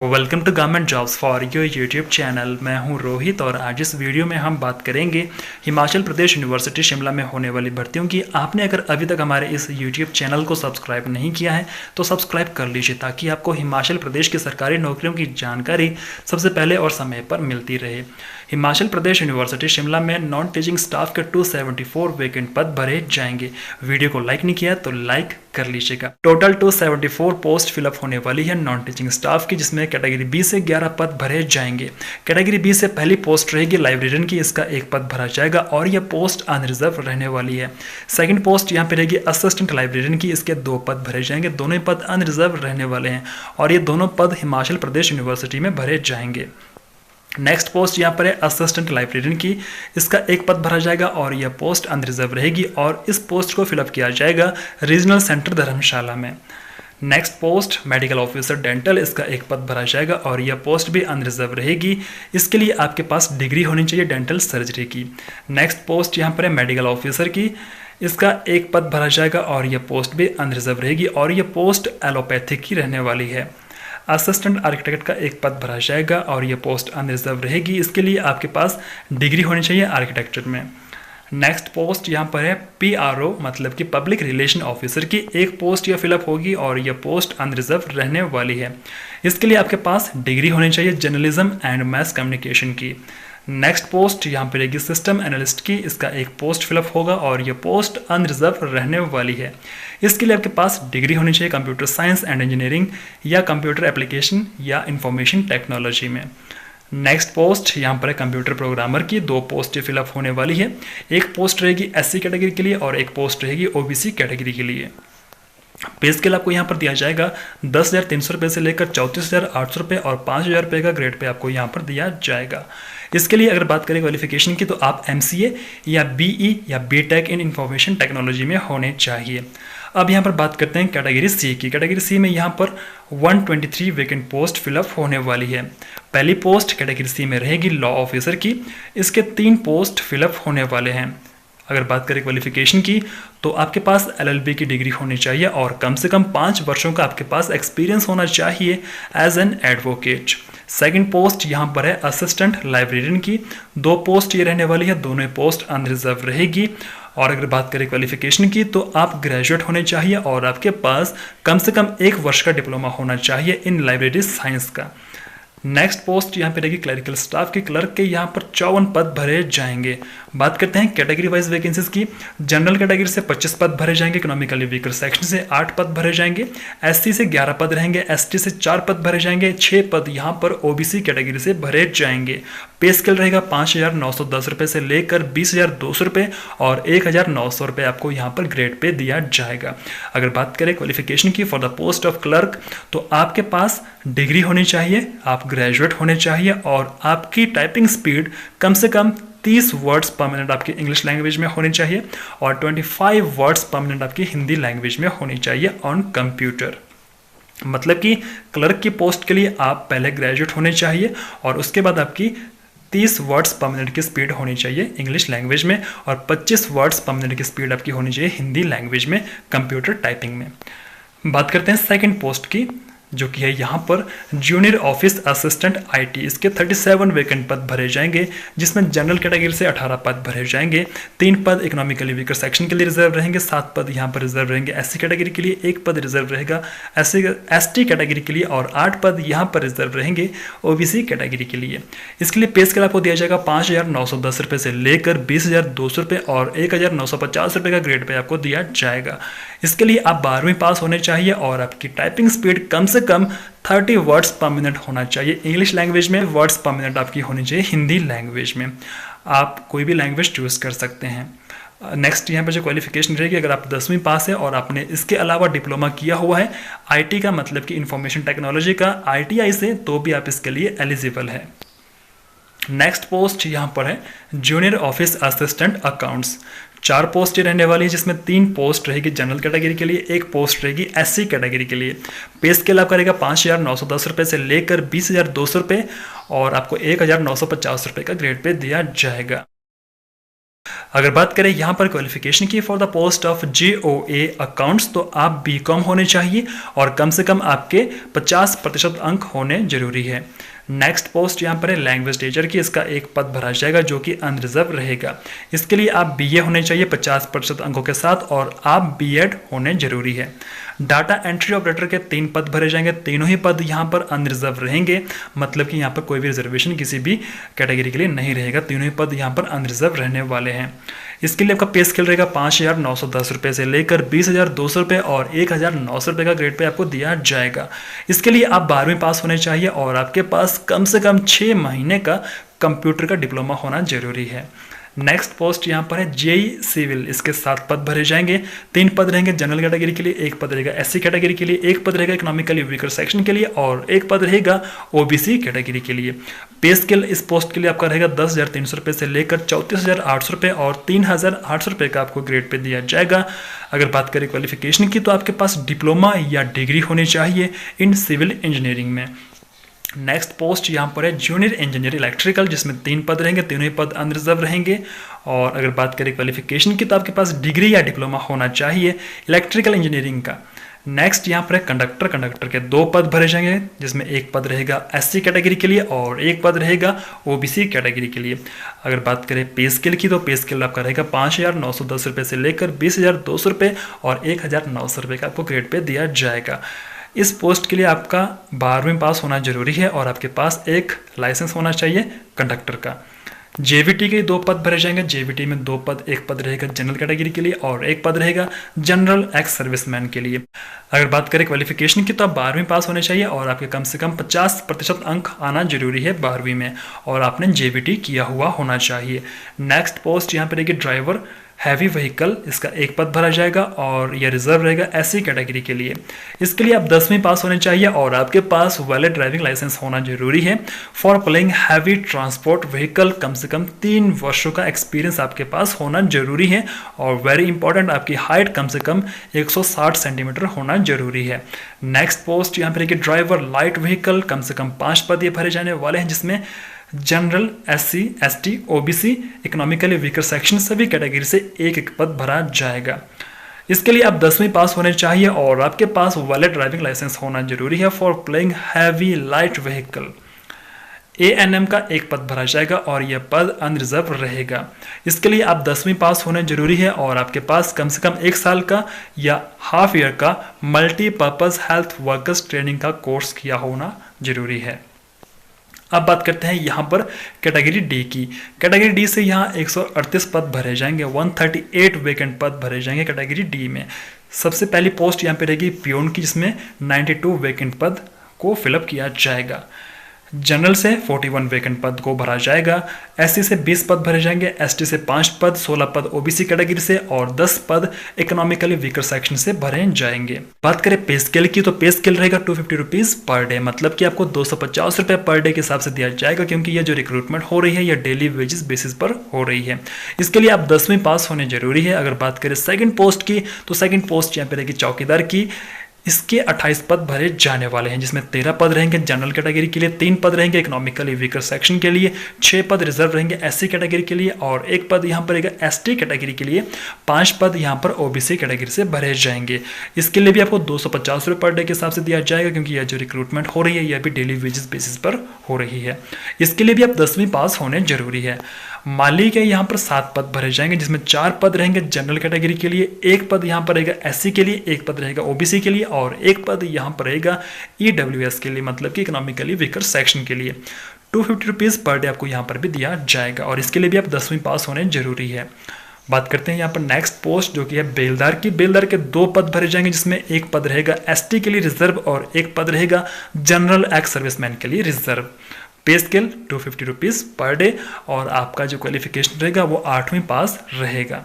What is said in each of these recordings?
Welcome to government jobs for your YouTube channel. मैं हूं रोहित और आज इस वीडियो में हम बात करेंगे हिमाचल प्रदेश यूनिवर्सिटी शिमला में होने वाली भर्तियों की। आपने अगर अभी तक हमारे इस यूट्यूब चैनल को सब्सक्राइब नहीं किया है तो सब्सक्राइब कर लीजिए ताकि आपको हिमाचल प्रदेश की सरकारी नौकरियों की जानकारी सबसे पहले और समय पर मिलती रहे। हिमाचल प्रदेश यूनिवर्सिटी शिमला में नॉन टीचिंग स्टाफ के 274 वैकेंट पद भरे जाएंगे। वीडियो को लाइक नहीं किया तो लाइक कर लीजिएगा। टोटल 274 पोस्ट फिलअप होने वाली है नॉन टीचिंग स्टाफ की, जिसमें कैटेगरी बी से 11 पद भरे जाएंगे। कैटेगरी बी से पहली पोस्ट रहेगी लाइब्रेरियन की, इसका 1 पद भरा जाएगा और यह पोस्ट अनरिजर्व रहने वाली है। सेकंड पोस्ट यहाँ पे रहेगी असिस्टेंट लाइब्रेरियन की, इसके 2 पद भरे जाएंगे। दोनों पद अनरिजर्व रहने वाले हैं और ये दोनों पद हिमाचल प्रदेश यूनिवर्सिटी में भरे जाएंगे। नेक्स्ट पोस्ट यहाँ पर है असिस्टेंट लाइब्रेरियन की, इसका 1 पद भरा जाएगा और यह पोस्ट अनरिजर्व रहेगी और इस पोस्ट को फिलअप किया जाएगा रीजनल सेंटर धर्मशाला में। Next post medical officer dental, इसका 1 पद भरा जाएगा और यह पोस्ट भी अनरिजर्व रहेगी। इसके लिए आपके पास डिग्री होनी चाहिए डेंटल सर्जरी की। नेक्स्ट पोस्ट यहाँ पर है मेडिकल ऑफिसर की, इसका 1 पद भरा जाएगा और यह पोस्ट भी अनरिजर्व रहेगी और यह पोस्ट एलोपैथिक की रहने वाली है। असिस्टेंट आर्किटेक्ट का 1 पद भरा जाएगा और यह पोस्ट अनरिजर्व रहेगी। इसके लिए आपके पास डिग्री होनी चाहिए आर्किटेक्चर में। नेक्स्ट पोस्ट यहाँ पर है PRO मतलब कि पब्लिक रिलेशन ऑफिसर की, 1 पोस्ट यह फिलअप होगी और यह पोस्ट अनरिजर्व रहने वाली है। इसके लिए आपके पास डिग्री होनी चाहिए जर्नलिज्म एंड मैस कम्युनिकेशन की। नेक्स्ट पोस्ट यहाँ पर रहेगी सिस्टम एनालिस्ट की, इसका 1 पोस्ट फिलअप होगा और यह पोस्ट अनरिजर्व रहने वाली है। इसके लिए आपके पास डिग्री होनी चाहिए कंप्यूटर साइंस एंड इंजीनियरिंग या कंप्यूटर एप्लीकेशन या इंफॉर्मेशन टेक्नोलॉजी में। नेक्स्ट पोस्ट यहाँ पर है कंप्यूटर प्रोग्रामर की, 2 पोस्ट फिलअप होने वाली है। 1 पोस्ट रहेगी SC कैटेगरी के लिए और 1 पोस्ट रहेगी OBC कैटेगरी के लिए। पे स्केल आपको यहाँ पर दिया जाएगा 10,300 रुपये से लेकर 34,800 रुपये और 5,000 रुपये का ग्रेड पे आपको यहाँ पर दिया जाएगा। इसके लिए अगर बात करें क्वालिफिकेशन की तो आप MCA या BE या BTech इन इंफॉर्मेशन टेक्नोलॉजी में होने चाहिए। अब यहाँ पर बात करते हैं कैटेगरी C की। कैटेगरी C में यहाँ पर 123 वैकेंट पोस्ट फिलअप होने वाली है। पहली पोस्ट कैटेगरी C में रहेगी लॉ ऑफिसर की, इसके 3 पोस्ट फिलअप होने वाले हैं। अगर बात करें क्वालिफिकेशन की तो आपके पास LLB की डिग्री होनी चाहिए और कम से कम 5 वर्षों का आपके पास एक्सपीरियंस होना चाहिए as an advocate. Second post यहाँ पर है असिस्टेंट लाइब्रेरियन की, 2 पोस्ट ये रहने वाली है, दोनों पोस्ट अनरिजर्व रहेगी। और अगर बात करें क्वालिफिकेशन की तो आप ग्रेजुएट होने चाहिए और आपके पास कम से कम 1 वर्ष का डिप्लोमा होना चाहिए इन लाइब्रेरी साइंस का। नेक्स्ट पोस्ट यहाँ पे रहेगी क्लरिकल स्टाफ की, क्लर्क के यहाँ पर 54 पद भरे जाएंगे। बात करते हैं कैटेगरी वाइज वैकेंसीज की। जनरल कैटेगरी से 25 पद भरे जाएंगे, इकोनॉमिकली वीकर सेक्शन से 8 पद भरे जाएंगे, SC से 11 पद रहेंगे, ST से 4 पद भरे जाएंगे, 6 पद यहाँ पर OBC कैटेगरी से भरे जाएंगे। पे स्केल रहेगा 5,910 रुपये से लेकर 20,200 रुपये और 1,900 रुपये आपको यहाँ पर ग्रेड पे दिया जाएगा। अगर बात करें क्वालिफिकेशन की for the post of clerk तो आपके पास डिग्री होनी चाहिए, आप ग्रेजुएट होने चाहिए और आपकी टाइपिंग स्पीड कम से कम 30 वर्ड्स पर मिनट आपकी इंग्लिश लैंग्वेज में होनी चाहिए और 25 वर्ड्स पर मिनट आपकी हिंदी लैंग्वेज में होनी चाहिए ऑन कंप्यूटर। मतलब कि क्लर्क की पोस्ट के लिए आप पहले ग्रेजुएट होने चाहिए और उसके बाद आपकी 30 वर्ड्स पर मिनट की स्पीड होनी चाहिए इंग्लिश लैंग्वेज में और 25 वर्ड्स पर मिनट की स्पीड आपकी होनी चाहिए हिंदी लैंग्वेज में कंप्यूटर टाइपिंग में। बात करते हैं सेकंड पोस्ट की, जो कि है यहाँ पर जूनियर ऑफिस असिस्टेंट IT, इसके 37 वैकेंट पद भरे जाएंगे, जिसमें जनरल कैटेगरी से 18 पद भरे जाएंगे, 3 पद इकोनॉमिकली वीकर सेक्शन के लिए रिजर्व रहेंगे, 7 पद यहाँ पर रिजर्व रहेंगे SC कैटेगरी के लिए, 1 पद रिजर्व रहेगा ST कैटेगरी के लिए और 8 पद यहाँ पर रिजर्व रहेंगे OBC कैटेगरी के लिए। इसके लिए पे स्केल आपको दिया जाएगा 5,910 रुपये से लेकर 20,200 रुपये और 1,950 रुपये का ग्रेड पे आपको दिया जाएगा। इसके लिए आप 12वीं पास होने चाहिए और आपकी टाइपिंग स्पीड कम से कम 30 वर्ड्स पर मिनट होना चाहिए इंग्लिश लैंग्वेज में, वर्ड्स पर मिनट आपकी होनी चाहिए हिंदी लैंग्वेज में। आप कोई भी लैंग्वेज चूज कर सकते हैं। नेक्स्ट यहाँ पर जो क्वालिफिकेशन रहेगी, अगर आप 10वीं पास है और आपने इसके अलावा डिप्लोमा किया हुआ है IT का, मतलब कि इंफॉर्मेशन टेक्नोलॉजी का ITI से, तो भी आप इसके लिए एलिजिबल है। नेक्स्ट पोस्ट यहाँ पर है junior office assistant accounts, 4 post रहने वाली है, जिसमें 3 पोस्ट रहेगी जनरल कैटेगरी के लिए, 1 पोस्ट रहेगी SC कैटेगरी के लिए। पे स्केल आपका रहेगा 5,910 रुपये से लेकर 20,200 रुपये और आपको 1,950 रुपये का ग्रेड पे दिया जाएगा। अगर बात करें यहाँ पर क्वालिफिकेशन की for the post of JOA accounts, तो आप BCom होने चाहिए और कम से कम आपके 50% अंक होने जरूरी है। नेक्स्ट पोस्ट यहाँ पर है लैंग्वेज टीचर की, इसका एक पद भरा जाएगा जो कि अनरिजर्व रहेगा। इसके लिए आप BA होने चाहिए 50% अंकों के साथ और आप B.Ed होने जरूरी है। डाटा एंट्री ऑपरेटर के 3 पद भरे जाएंगे, तीनों ही पद यहाँ पर अनरिजर्व रहेंगे, मतलब कि यहाँ पर कोई भी रिजर्वेशन किसी भी कैटेगरी के लिए नहीं रहेगा, तीनों ही पद यहाँ पर अनरिजर्व रहने वाले हैं। इसके लिए आपका पे स्केल रहेगा 5,910 रुपये से लेकर 20,200 रुपये और 1,900 रुपये का ग्रेड पे आपको दिया जाएगा। इसके लिए आप 12वीं पास होने चाहिए और आपके पास कम से कम 6 महीने का कंप्यूटर का डिप्लोमा होना जरूरी है। नेक्स्ट पोस्ट यहाँ पर है JEE सिविल, इसके 7 पद भरे जाएंगे, 3 पद रहेंगे जनरल कैटेगरी के लिए, 1 पद रहेगा SC कैटेगरी के लिए, 1 पद रहेगा इकोनॉमिकली वीकर सेक्शन के लिए और 1 पद रहेगा OBC कैटेगरी के लिए। पे स्केल इस पोस्ट के लिए आपका रहेगा 10,300 रुपये से लेकर 34,800 रुपये और 3,800 रुपये का आपको ग्रेड पे दिया जाएगा। अगर बात करें क्वालिफिकेशन की, तो आपके पास डिप्लोमा या डिग्री होनी चाहिए इन सिविल इंजीनियरिंग में। नेक्स्ट पोस्ट यहाँ पर है जूनियर इंजीनियर इलेक्ट्रिकल, जिसमें 3 पद रहेंगे, तीनों ही पद अनरिजर्व रहेंगे। और अगर बात करें क्वालिफिकेशन की, तो आपके पास डिग्री या डिप्लोमा होना चाहिए इलेक्ट्रिकल इंजीनियरिंग का। नेक्स्ट यहाँ पर है कंडक्टर के 2 पद भरे जाएंगे, जिसमें 1 पद रहेगा SC कैटेगरी के लिए और 1 पद रहेगा OBC कैटेगरी के लिए। अगर बात करें पे स्केल की, तो पे स्केल आपका रहेगा 5,910 रुपये से लेकर 20,200 रुपये और 1,900 रुपये का आपको ग्रेड पे दिया जाएगा। इस पोस्ट के लिए आपका 12वीं पास होना जरूरी है और आपके पास एक लाइसेंस होना चाहिए कंडक्टर का। JVT के 2 पद भरे जाएंगे, JVT में 2 पद, 1 पद रहेगा जनरल कैटेगरी के लिए और 1 पद रहेगा जनरल एक्स सर्विसमैन के लिए। अगर बात करें क्वालिफिकेशन की, तो आप 12वीं पास होने चाहिए और आपके कम से कम 50% अंक आना जरूरी है 12वीं में और आपने JVT किया हुआ होना चाहिए। नेक्स्ट पोस्ट यहाँ पर रहेगी ड्राइवर हैवी व्हीकल, इसका 1 पद भरा जाएगा और यह रिजर्व रहेगा SC कैटेगरी के लिए। इसके लिए आप 10वीं पास होने चाहिए और आपके पास वैलिड ड्राइविंग लाइसेंस होना जरूरी है। For playing heavy transport vehicle कम से कम 3 वर्षों का एक्सपीरियंस आपके पास होना जरूरी है और वेरी इंपॉर्टेंट आपकी हाइट कम से कम 160 सेंटीमीटर होना जरूरी है। नेक्स्ट पोस्ट यहाँ पर है कि ड्राइवर लाइट व्हीकल, कम से कम 5 पद ये भरे जाने वाले हैं, जिसमें general SC ST OBC economically weaker section सभी कैटेगरी से 1 पद भरा जाएगा। इसके लिए आप 10वीं पास होने चाहिए और आपके पास वैलिड ड्राइविंग लाइसेंस होना जरूरी है for playing heavy light vehicle. ANM का 1 पद भरा जाएगा और यह पद अनरिजर्व रहेगा। इसके लिए आप 10वीं पास होने जरूरी है और आपके पास कम से कम 1 साल का या हाफ ईयर का मल्टीपर्पज हेल्थ वर्कर्स ट्रेनिंग का कोर्स किया होना जरूरी है। अब बात करते हैं यहाँ पर कैटेगरी D की। कैटेगरी D से यहाँ 138 पद भरे जाएंगे, 138 वैकेंट पद भरे जाएंगे कैटेगरी D में। सबसे पहली पोस्ट यहाँ पे रहेगी पियोन की, जिसमें 92 वैकेंट पद को फिलअप किया जाएगा। जनरल से 41 वैकेंट पद को भरा जाएगा, SC से 20 पद भरे जाएंगे, ST से 5 पद, 16 पद OBC कैटेगरी से और 10 पद इकोनॉमिकली वीकर सेक्शन से भरे जाएंगे। बात करें पे स्केल की, तो पे स्केल रहेगा 250 रुपीज पर डे, मतलब कि आपको 250 रुपये पर डे के हिसाब से दिया जाएगा, क्योंकि यह जो रिक्रूटमेंट हो रही है यह डेली वेजेस बेसिस पर हो रही है। इसके लिए आप 10वीं पास होने जरूरी है। अगर बात करें सेकंड पोस्ट की, तो सेकंड पोस्ट यहाँ पे रहेगी चौकीदार की, इसके 28 पद भरे जाने वाले हैं, जिसमें 13 पद रहेंगे जनरल कैटेगरी के लिए, 3 पद रहेंगे इकोनॉमिकली वीकर सेक्शन के लिए, 6 पद रिजर्व रहेंगे SC कैटेगरी के लिए और 1 पद यहाँ पर रहेगा ST कैटेगरी के लिए, 5 पद यहाँ पर OBC कैटेगरी से भरे जाएंगे। इसके लिए भी आपको 250 रुपये पर डे के हिसाब से दिया जाएगा, क्योंकि यह जो रिक्रूटमेंट हो रही है यह भी डेली वेजेस बेसिस पर हो रही है। इसके लिए भी आप 10वीं पास होने जरूरी है। माली के यहाँ पर 7 पद भरे जाएंगे, जिसमें 4 पद रहेंगे जनरल कैटेगरी के लिए, 1 पद यहाँ पर रहेगा SC के लिए, 1 पद रहेगा OBC के लिए और 1 पद यहाँ पर रहेगा EWS के लिए, मतलब कि इकोनॉमिकली वीकर सेक्शन के लिए। 250 रुपीज़ पर डे आपको यहाँ पर भी दिया जाएगा और इसके लिए भी आप 10वीं पास होने जरूरी है। बात करते हैं यहाँ पर नेक्स्ट पोस्ट, जो कि है बेलदार की। बेलदार के 2 पद भरे जाएंगे, जिसमें 1 पद रहेगा ST के लिए रिजर्व और 1 पद रहेगा जनरल एक्स सर्विसमैन के लिए रिजर्व। पे स्केल 250 रुपीज़ पर डे और आपका जो क्वालिफिकेशन रहेगा वो 8वीं पास रहेगा।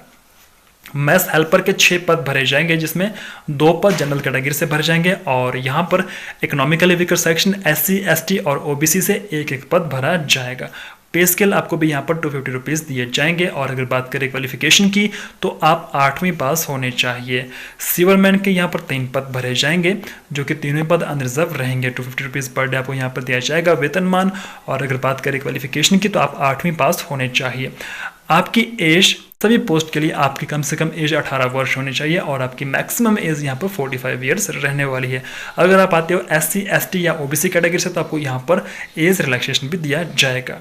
मैथ हेल्पर के 6 पद भरे जाएंगे, जिसमें 2 पद जनरल कैटेगरी से भरे जाएंगे और यहाँ पर economically weaker section SC ST और OBC से 1 पद भरा जाएगा। पे स्केल आपको भी यहाँ पर 250 रुपीज़ दिए जाएंगे और अगर बात करें क्वालिफिकेशन की, तो आप 8वीं पास होने चाहिए। सीवरमैन के यहाँ पर 3 पद भरे जाएंगे, जो कि तीनों पद अनरिजर्व रहेंगे। 250 रुपीज़ पर डे आपको यहाँ पर दिया जाएगा वेतनमान और अगर बात करें क्वालिफिकेशन की, तो आप 8वीं पास होने चाहिए। आपकी एज सभी पोस्ट के लिए आपकी कम से कम एज 18 वर्ष होनी चाहिए और आपकी मैक्सिमम एज यहाँ पर 45 ईयर्स रहने वाली है। अगर आप आते हो SC ST या OBC कैटेगरी से तो आपको यहाँ पर एज रिलैक्सेशन भी दिया जाएगा।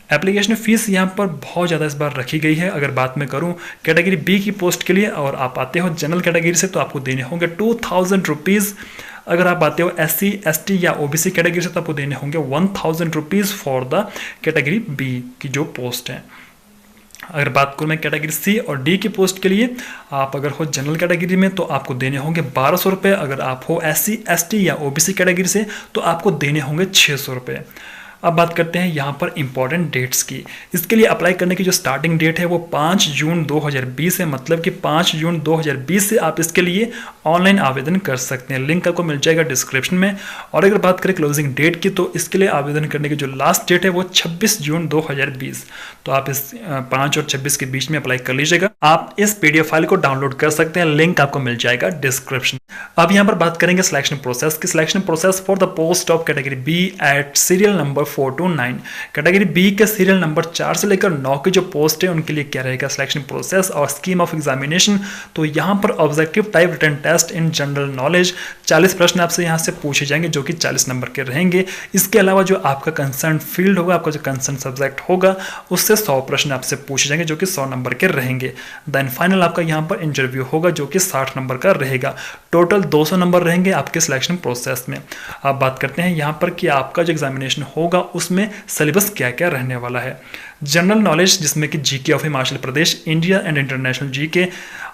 एप्लीकेशन फीस यहाँ पर बहुत ज़्यादा इस बार रखी गई है। अगर बात मैं करूँ कैटेगरी B की पोस्ट के लिए और आप आते हो जनरल कैटेगरी से तो आपको देने होंगे 2000 रुपीज़। अगर आप आते हो SC ST या OBC कैटेगरी से तो आपको देने होंगे 1000 rupees for the category B की जो पोस्ट है। अगर बात करूँ मैं कैटेगरी C और D की पोस्ट के लिए, आप अगर हो जनरल कैटेगरी में तो आपको देने होंगे 1200 रुपये। अगर आप हो SC ST या OBC कैटेगरी से तो आपको देने होंगे 600 रुपये। अब बात करते हैं यहाँ पर इंपॉर्टेंट डेट्स की। इसके लिए अप्लाई करने की जो स्टार्टिंग डेट है वो 5 जून 2020 है, मतलब कि 5 जून 2020 से आप इसके लिए ऑनलाइन आवेदन कर सकते हैं। लिंक आपको मिल जाएगा डिस्क्रिप्शन में। और अगर बात करें क्लोजिंग डेट की तो इसके लिए आवेदन करने की जो लास्ट डेट है वो 26 जून 2020। तो आप इस 5 और 26 के बीच में अप्लाई कर लीजिएगा। आप इस PDF फाइल को डाउनलोड कर सकते हैं, लिंक आपको मिल जाएगा डिस्क्रिप्शन। अब यहाँ पर बात करेंगे सिलेक्शन प्रोसेस की। Selection process for the post of category B at serial number 4 to 9। Category B के सीरियल नंबर 4 से लेकर 9 की जो पोस्ट है उनके लिए क्या रहेगा सिलेक्शन प्रोसेस और स्कीम ऑफ एग्जामिनेशन। तो यहाँ पर objective type written test in general knowledge 40 प्रश्न आपसे यहाँ से पूछे जाएंगे जो कि 40 नंबर के रहेंगे। इसके अलावा जो आपका कंसर्न फील्ड होगा, आपका जो कंसर्न सब्जेक्ट होगा, उससे 100 प्रश्न आपसे पूछे जाएंगे जो कि 100 नंबर के रहेंगे। देन फाइनल आपका यहाँ पर इंटरव्यू होगा जो कि 60 नंबर का रहेगा। टोटल 200 नंबर रहेंगे आपके सिलेक्शन प्रोसेस में। अब बात करते हैं यहाँ पर कि आपका जो एग्जामिनेशन होगा उसमें सिलेबस क्या क्या रहने वाला है। जनरल नॉलेज जिसमें कि GK of Himachal Pradesh, India and international GK,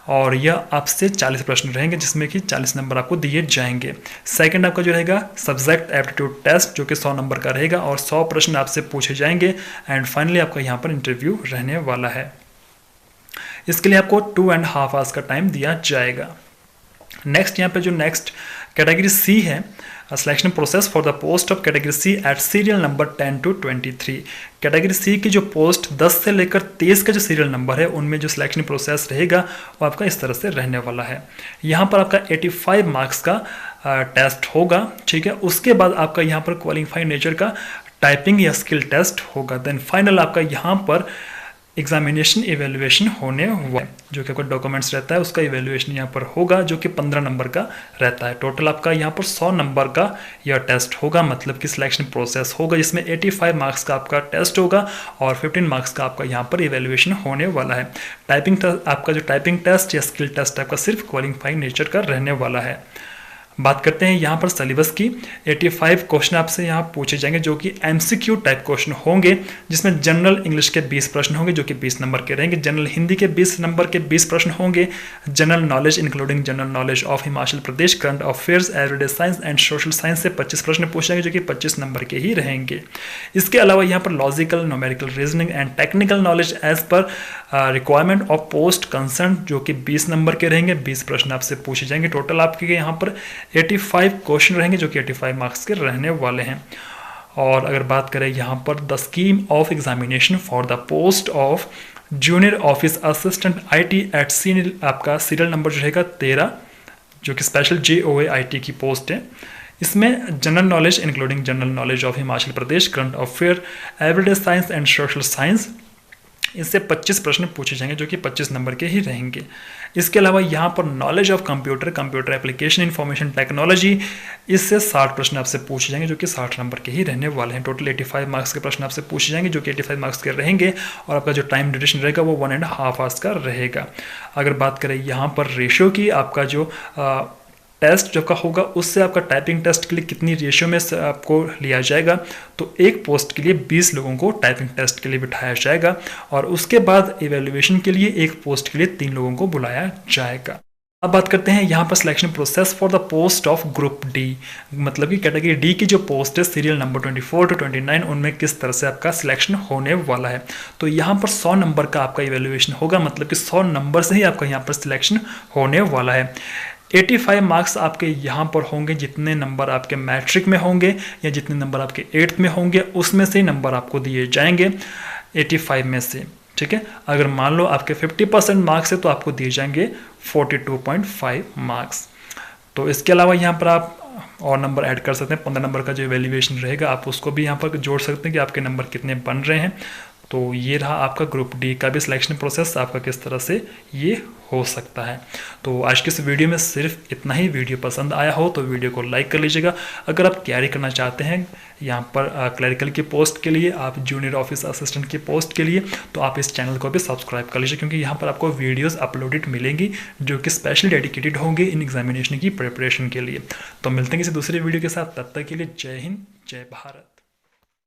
और यह आपसे 40 प्रश्न रहेंगे जिसमें कि 40 नंबर आपको दिए जाएंगे। सेकंड आपका जो रहेगा सब्जेक्ट एप्टीट्यूड टेस्ट जो कि 100 नंबर का रहेगा और 100 प्रश्न आपसे पूछे जाएंगे। एंड फाइनली आपका यहाँ पर इंटरव्यू रहने वाला है। इसके लिए आपको 2.5 आवर्स का टाइम दिया जाएगा। नेक्स्ट यहाँ पे जो नेक्स्ट कैटेगरी C है, selection process for the post of category C at serial number 10 to 23। Category C की जो पोस्ट 10 से लेकर 23 का जो सीरियल नंबर है उनमें जो सिलेक्शन प्रोसेस रहेगा वो आपका इस तरह से रहने वाला है। यहाँ पर आपका 85 मार्क्स का टेस्ट होगा, ठीक है। उसके बाद आपका यहाँ पर क्वालिफाइड नेचर का टाइपिंग या स्किल टेस्ट होगा। देन फाइनल आपका यहाँ पर एग्जामिनेशन इवेल्युएशन होने हुआ जो कि आपका डॉक्यूमेंट्स रहता है उसका इवेल्युएशन यहाँ पर होगा जो कि 15 नंबर का रहता है। टोटल आपका यहाँ पर 100 नंबर का यह टेस्ट होगा, मतलब कि सिलेक्शन प्रोसेस होगा जिसमें 85 मार्क्स का आपका टेस्ट होगा और 15 मार्क्स का आपका यहाँ पर इवेल्युएशन होने वाला है। टाइपिंग आपका जो टाइपिंग टेस्ट या स्किल टेस्ट आपका सिर्फ क्वालिफाइंग नेचर का रहने वाला है। बात करते हैं यहाँ पर सिलेबस की। 85 क्वेश्चन आपसे यहाँ पूछे जाएंगे जो कि MCQ टाइप क्वेश्चन होंगे, जिसमें जनरल इंग्लिश के 20 प्रश्न होंगे जो कि 20 नंबर के रहेंगे। जनरल हिंदी के 20 नंबर के 20 प्रश्न होंगे। General knowledge including general knowledge of Himachal Pradesh, current affairs, everyday science and social science से 25 प्रश्न पूछे जाएंगे जो कि 25 नंबर के ही रहेंगे। इसके अलावा यहाँ पर logical, numerical, reasoning and technical knowledge as per requirement of post concern जो कि 20 नंबर के रहेंगे। 20 प्रश्न आपसे पूछे जाएंगे। टोटल आपके यहाँ पर 85 क्वेश्चन रहेंगे जो कि 85 मार्क्स के रहने वाले हैं। और अगर बात करें यहाँ पर the scheme of examination for the post of junior office assistant IT at senior, आपका सीरियल नंबर जो रहेगा 13 जो कि स्पेशल JOA IT की पोस्ट है। इसमें general knowledge including general knowledge of Himachal Pradesh, current affair, everyday science and social science, इससे 25 प्रश्न पूछे जाएंगे जो कि 25 नंबर के ही रहेंगे। इसके अलावा यहाँ पर knowledge of computer, computer application, information technology, इससे 60 प्रश्न आपसे पूछे जाएंगे जो कि 60 नंबर के ही रहने वाले हैं। टोटल 85 मार्क्स के प्रश्न आपसे पूछे जाएंगे जो कि 85 मार्क्स के रहेंगे और आपका जो टाइम ड्यूरेशन रहेगा वो 1.5 आवर्स का रहेगा। अगर बात करें यहाँ पर रेशियो की, आपका जो टेस्ट जो का होगा उससे आपका टाइपिंग टेस्ट के लिए कितनी रेशियो में आपको लिया जाएगा, तो एक पोस्ट के लिए 20 लोगों को टाइपिंग टेस्ट के लिए बिठाया जाएगा और उसके बाद इवैल्यूएशन के लिए एक पोस्ट के लिए 3 लोगों को बुलाया जाएगा। अब बात करते हैं यहाँ पर selection process for the post of group D, मतलब कि कैटेगरी D की जो पोस्ट है सीरियल नंबर 24 to 29 उनमें किस तरह से आपका सिलेक्शन होने वाला है। तो यहाँ पर 100 नंबर का आपका इवैल्यूएशन होगा, मतलब कि 100 नंबर से ही आपका यहाँ पर सिलेक्शन होने वाला है। 85 मार्क्स आपके यहाँ पर होंगे, जितने नंबर आपके मैट्रिक में होंगे या जितने नंबर आपके 8th में होंगे उसमें से नंबर आपको दिए जाएंगे 85 में से, ठीक है। अगर मान लो आपके 50% मार्क्स है तो आपको दिए जाएंगे 42.5 मार्क्स। तो इसके अलावा यहाँ पर आप और नंबर ऐड कर सकते हैं। 15 नंबर का जो इवैल्यूएशन रहेगा आप उसको भी यहाँ पर जोड़ सकते हैं कि आपके नंबर कितने बन रहे हैं। तो ये रहा आपका ग्रुप डी का भी सिलेक्शन प्रोसेस, आपका किस तरह से ये हो सकता है। तो आज के इस वीडियो में सिर्फ इतना ही। वीडियो पसंद आया हो तो वीडियो को लाइक कर लीजिएगा। अगर आप तैयारी करना चाहते हैं यहाँ पर क्लरिकल की पोस्ट के लिए, आप जूनियर ऑफिस असिस्टेंट की पोस्ट के लिए, तो आप इस चैनल को भी सब्सक्राइब कर लीजिए, क्योंकि यहाँ पर आपको वीडियोस अपलोडेड मिलेंगी जो कि स्पेशली डेडिकेटेड होंगे इन एग्जामिनेशन की प्रिपरेशन के लिए। तो मिलते हैं किसी दूसरे वीडियो के साथ, तब तक के लिए जय हिंद, जय भारत।